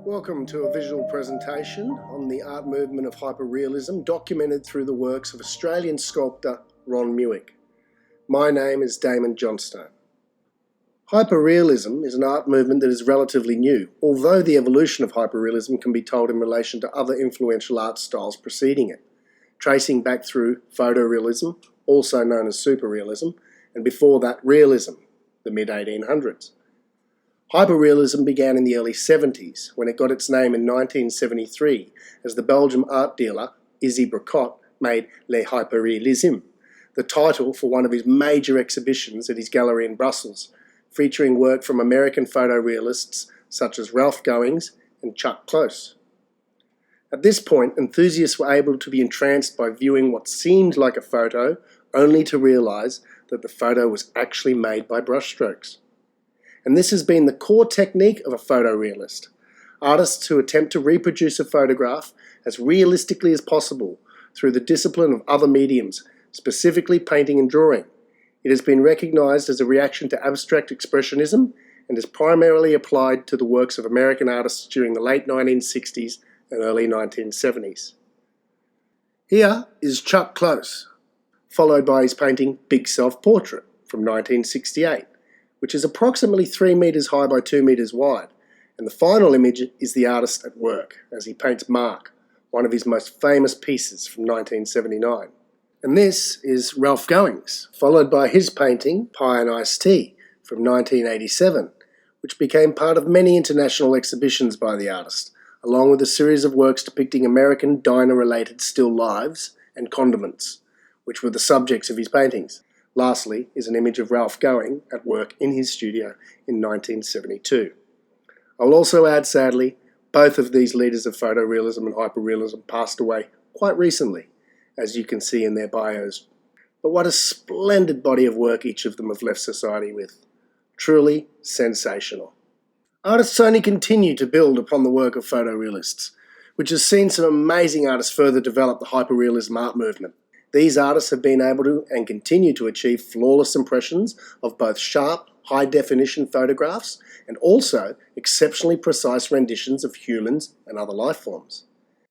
Welcome to a visual presentation on the art movement of hyperrealism documented through the works of Australian sculptor Ron Mueck. My name is Damon Johnstone. Hyperrealism is an art movement that is relatively new, although the evolution of hyperrealism can be told in relation to other influential art styles preceding it, tracing back through photorealism, also known as superrealism, and before that realism, the mid-1800s. Hyperrealism began in the early 70s, when it got its name in 1973 as the Belgian art dealer Izzy Bricot made Le Hyperrealisme, the title for one of his major exhibitions at his gallery in Brussels, featuring work from American photorealists such as Ralph Goings and Chuck Close. At this point, enthusiasts were able to be entranced by viewing what seemed like a photo, only to realise that the photo was actually made by brushstrokes. And this has been the core technique of a photorealist. Artists who attempt to reproduce a photograph as realistically as possible through the discipline of other mediums, specifically painting and drawing. It has been recognised as a reaction to abstract expressionism and is primarily applied to the works of American artists during the late 1960s and early 1970s. Here is Chuck Close, followed by his painting Big Self-Portrait from 1968. Which is approximately 3 metres high by 2 metres wide, and the final image is the artist at work as he paints Mark, one of his most famous pieces from 1979. And this is Ralph Goings, followed by his painting Pie and Iced Tea from 1987, which became part of many international exhibitions by the artist, along with a series of works depicting American diner-related still lives and condiments, which were the subjects of his paintings. Lastly is an image of Ralph Goings at work in his studio in 1972. I will also add, sadly, both of these leaders of photorealism and hyperrealism passed away quite recently, as you can see in their bios. But what a splendid body of work each of them have left society with. Truly sensational. Artists only continue to build upon the work of photorealists, which has seen some amazing artists further develop the hyperrealism art movement. These artists have been able to and continue to achieve flawless impressions of both sharp, high-definition photographs and also exceptionally precise renditions of humans and other life forms.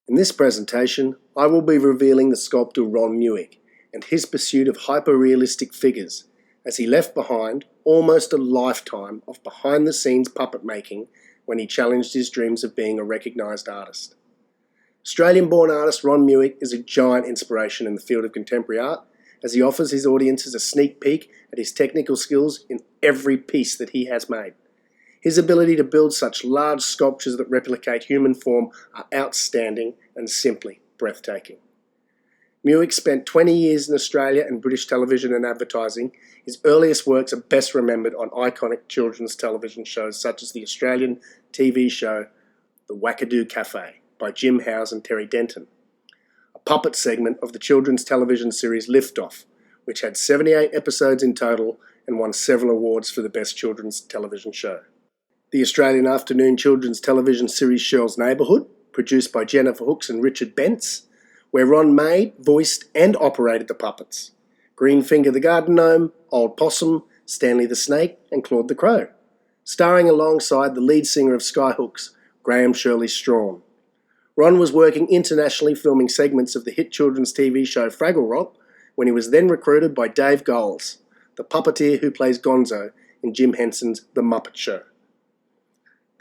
In this presentation, I will be revealing the sculptor Ron Mueck and his pursuit of hyper-realistic figures as he left behind almost a lifetime of behind-the-scenes puppet making when he challenged his dreams of being a recognised artist. Australian-born artist Ron Mueck is a giant inspiration in the field of contemporary art as he offers his audiences a sneak peek at his technical skills in every piece that he has made. His ability to build such large sculptures that replicate human form are outstanding and simply breathtaking. Mueck spent 20 years in Australia and British television and advertising. His earliest works are best remembered on iconic children's television shows such as the Australian TV show The Wackadoo Cafe by Jim Howes and Terry Denton, a puppet segment of the children's television series Liftoff, which had 78 episodes in total and won several awards for the best children's television show. The Australian afternoon children's television series Shirl's Neighbourhood, produced by Jennifer Hooks and Richard Bentz, where Ron made, voiced and operated the puppets. Greenfinger the Garden Gnome, Old Possum, Stanley the Snake and Claude the Crow, starring alongside the lead singer of Skyhooks, Graham Shirley Strawn. Ron was working internationally filming segments of the hit children's TV show Fraggle Rock when he was then recruited by Dave Goelz, the puppeteer who plays Gonzo in Jim Henson's The Muppet Show.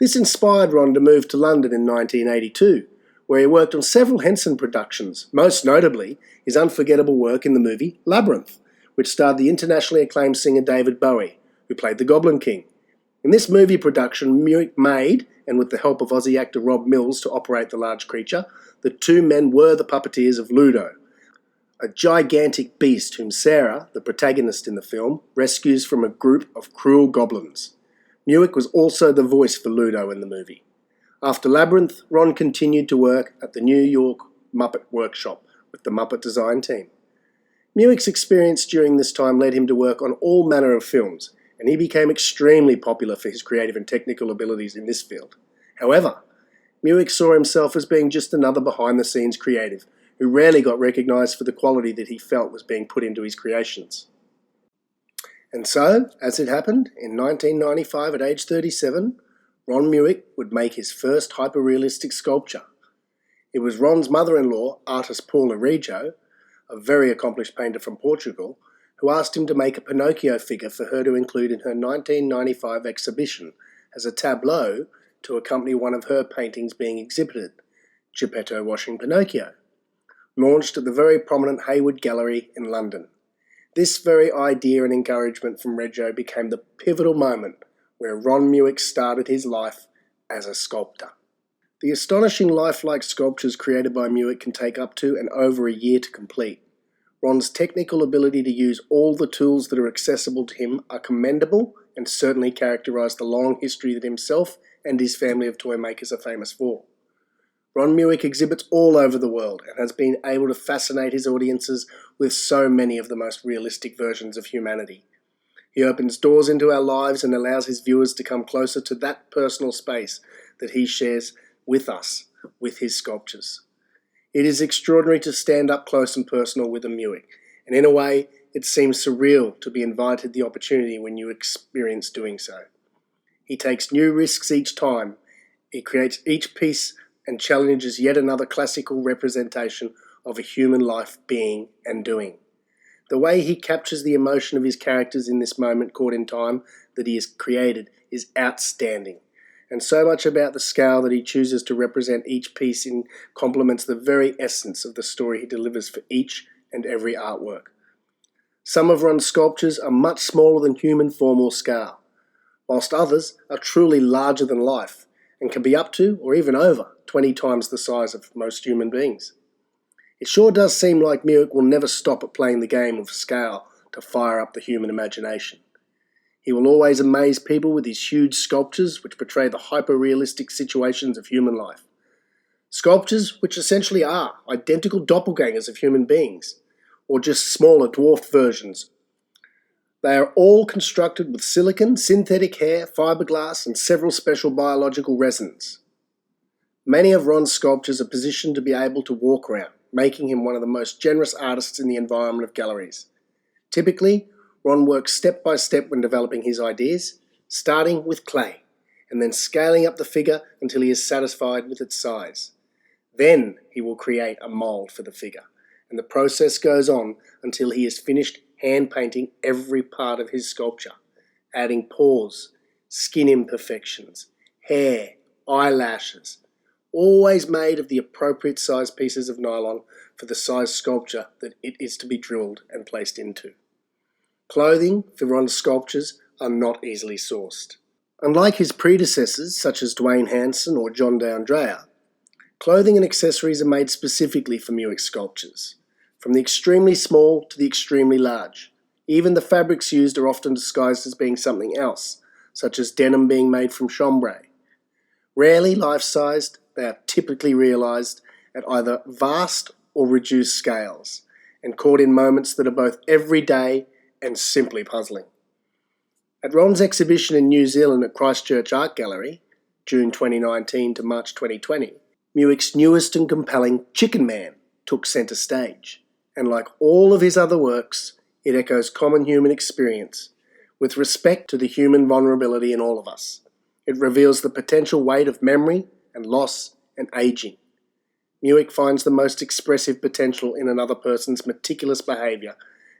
This inspired Ron to move to London in 1982, where he worked on several Henson productions, most notably his unforgettable work in the movie Labyrinth, which starred the internationally acclaimed singer David Bowie, who played the Goblin King. In this movie production, Mueck made, and with the help of Aussie actor Rob Mills to operate the large creature, the two men were the puppeteers of Ludo, a gigantic beast whom Sarah, the protagonist in the film, rescues from a group of cruel goblins. Mueck was also the voice for Ludo in the movie. After Labyrinth, Ron continued to work at the New York Muppet Workshop with the Muppet Design team. Mueck's experience during this time led him to work on all manner of films, and he became extremely popular for his creative and technical abilities in this field. However, Mueck saw himself as being just another behind-the-scenes creative who rarely got recognised for the quality that he felt was being put into his creations. And so, as it happened, in 1995 at age 37, Ron Mueck would make his first hyperrealistic sculpture. It was Ron's mother-in-law, artist Paula Reggio, a very accomplished painter from Portugal, who asked him to make a Pinocchio figure for her to include in her 1995 exhibition as a tableau to accompany one of her paintings being exhibited, Geppetto washing Pinocchio, launched at the very prominent Hayward Gallery in London. This very idea and encouragement from Reggio became the pivotal moment where Ron Mueck started his life as a sculptor. The astonishing lifelike sculptures created by Mueck can take up to and over a year to complete. Ron's technical ability to use all the tools that are accessible to him are commendable and certainly characterise the long history that himself and his family of toy makers are famous for. Ron Mueck exhibits all over the world and has been able to fascinate his audiences with so many of the most realistic versions of humanity. He opens doors into our lives and allows his viewers to come closer to that personal space that he shares with us, with his sculptures. It is extraordinary to stand up close and personal with a Mueck, and in a way, it seems surreal to be invited the opportunity when you experience doing so. He takes new risks each time. He creates each piece and challenges yet another classical representation of a human life being and doing. The way he captures the emotion of his characters in this moment caught in time that he has created is outstanding, and so much about the scale that he chooses to represent each piece in complements the very essence of the story he delivers for each and every artwork. Some of Ron's sculptures are much smaller than human form or scale, whilst others are truly larger than life and can be up to or even over 20 times the size of most human beings. It sure does seem like Mueck will never stop at playing the game of scale to fire up the human imagination. He will always amaze people with his huge sculptures which portray the hyper-realistic situations of human life. Sculptures which essentially are identical doppelgangers of human beings, or just smaller dwarfed versions. They are all constructed with silicon, synthetic hair, fiberglass, and several special biological resins. Many of Ron's sculptures are positioned to be able to walk around, making him one of the most generous artists in the environment of galleries. Typically, Ron works step by step when developing his ideas, starting with clay, and then scaling up the figure until he is satisfied with its size. Then he will create a mould for the figure, and the process goes on until he has finished hand painting every part of his sculpture, adding paws, skin imperfections, hair, eyelashes, always made of the appropriate size pieces of nylon for the size sculpture that it is to be drilled and placed into. Clothing for Ron's sculptures are not easily sourced. Unlike his predecessors such as Dwayne Hansen or John D'Andrea, clothing and accessories are made specifically for Mueck's sculptures, from the extremely small to the extremely large. Even the fabrics used are often disguised as being something else, such as denim being made from chambray. Rarely life-sized, they are typically realised at either vast or reduced scales, and caught in moments that are both everyday and simply puzzling. At Ron's exhibition in New Zealand at Christchurch Art Gallery, June 2019 to March 2020, Mueck's newest and compelling Chicken Man took centre stage, and like all of his other works, it echoes common human experience, with respect to the human vulnerability in all of us. It reveals the potential weight of memory and loss and ageing. Mueck finds the most expressive potential in another person's meticulous behaviour,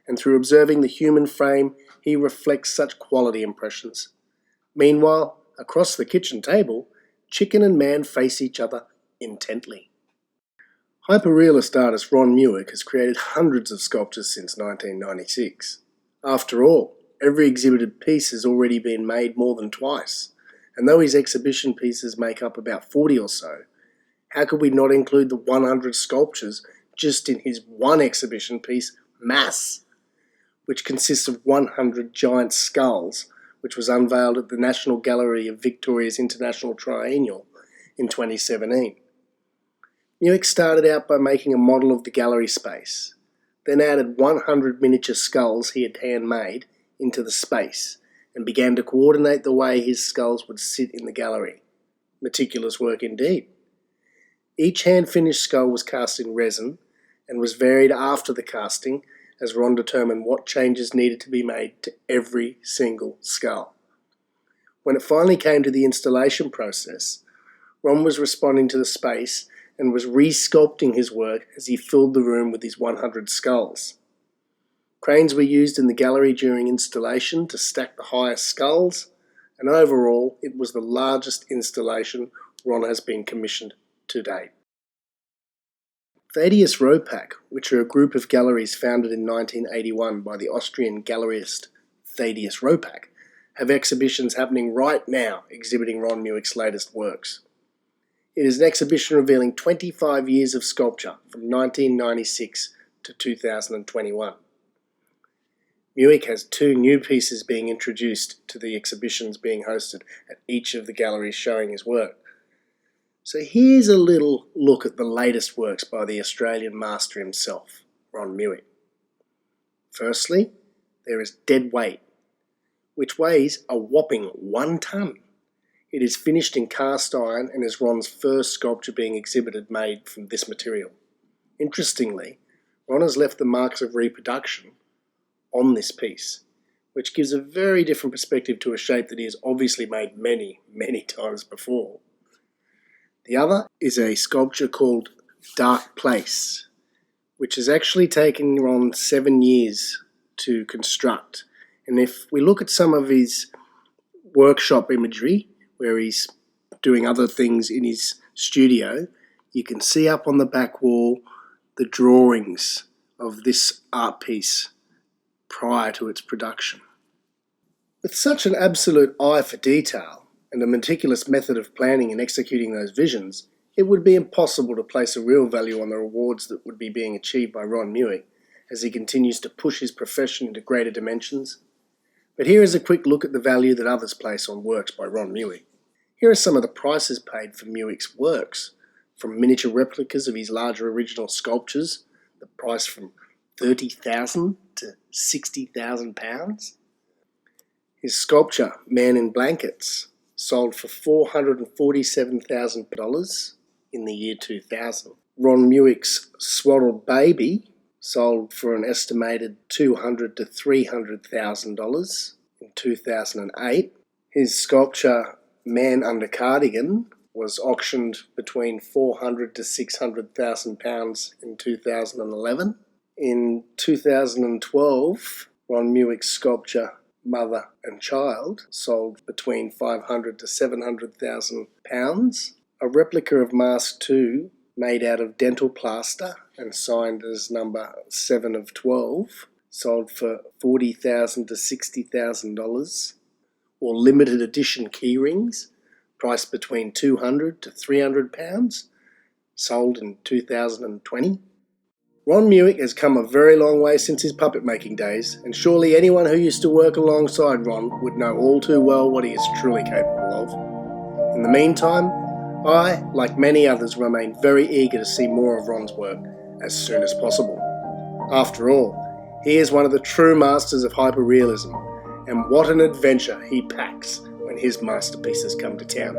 and through observing the human frame, he reflects such quality impressions. Meanwhile, across the kitchen table, Chicken and Man face each other intently. Hyperrealist artist Ron Mueck has created hundreds of sculptures since 1996. After all, every exhibited piece has already been made more than twice, and though his exhibition pieces make up about 40 or so, how could we not include the 100 sculptures just in his one exhibition piece, Mass, which consists of 100 giant skulls, which was unveiled at the National Gallery of Victoria's International Triennial in 2017. Mueck started out by making a model of the gallery space, then added 100 miniature skulls he had handmade into the space, and began to coordinate the way his skulls would sit in the gallery. Meticulous work indeed. Each hand-finished skull was cast in resin and was varied after the casting as Ron determined what changes needed to be made to every single skull. When it finally came to the installation process, Ron was responding to the space and was re-sculpting his work as he filled the room with his 100 skulls. Cranes were used in the gallery during installation to stack the highest skulls, and overall it was the largest installation Ron has been commissioned to date. Thaddeus Ropack, which are a group of galleries founded in 1981 by the Austrian gallerist Thaddeus Ropack, have exhibitions happening right now exhibiting Ron Mueck's latest works. It is an exhibition revealing 25 years of sculpture from 1996 to 2021. Mueck has 2 new pieces being introduced to the exhibitions being hosted at each of the galleries showing his work. So here's a little look at the latest works by the Australian master himself, Ron Mueck. Firstly, there is Dead Weight, which weighs a whopping 1 tonne. It is finished in cast iron and is Ron's first sculpture being exhibited made from this material. Interestingly, Ron has left the marks of reproduction on this piece, which gives a very different perspective to a shape that he has obviously made many, many times before. The other is a sculpture called Dark Place, which has actually taken Ron 7 years to construct. And if we look at some of his workshop imagery, where he's doing other things in his studio, you can see up on the back wall the drawings of this art piece prior to its production. With such an absolute eye for detail and a meticulous method of planning and executing those visions, it would be impossible to place a real value on the rewards that would be being achieved by Ron Mueck as he continues to push his profession into greater dimensions. But here is a quick look at the value that others place on works by Ron Mueck. Here are some of the prices paid for Mueck's works, from miniature replicas of his larger original sculptures, the price from £30,000 to £60,000. His sculpture, Man in Blankets, sold for $447,000 in the year 2000. Ron Mueck's Swaddled Baby sold for an estimated $200,000 to $300,000 in 2008. His sculpture, Man Under Cardigan, was auctioned between £400,000 to £600,000 in 2011. In 2012, Ron Mueck's sculpture, Mother and Child, sold between £500,000 to £700,000. A replica of Mask 2, made out of dental plaster and signed as number 7 of 12, sold for $40,000 to $60,000. Or limited edition key rings, priced between £200 to £300, sold in 2020. Ron Mueck has come a very long way since his puppet making days, and surely anyone who used to work alongside Ron would know all too well what he is truly capable of. In the meantime, I, like many others, remain very eager to see more of Ron's work as soon as possible. After all, he is one of the true masters of hyperrealism, and what an adventure he packs when his masterpieces come to town.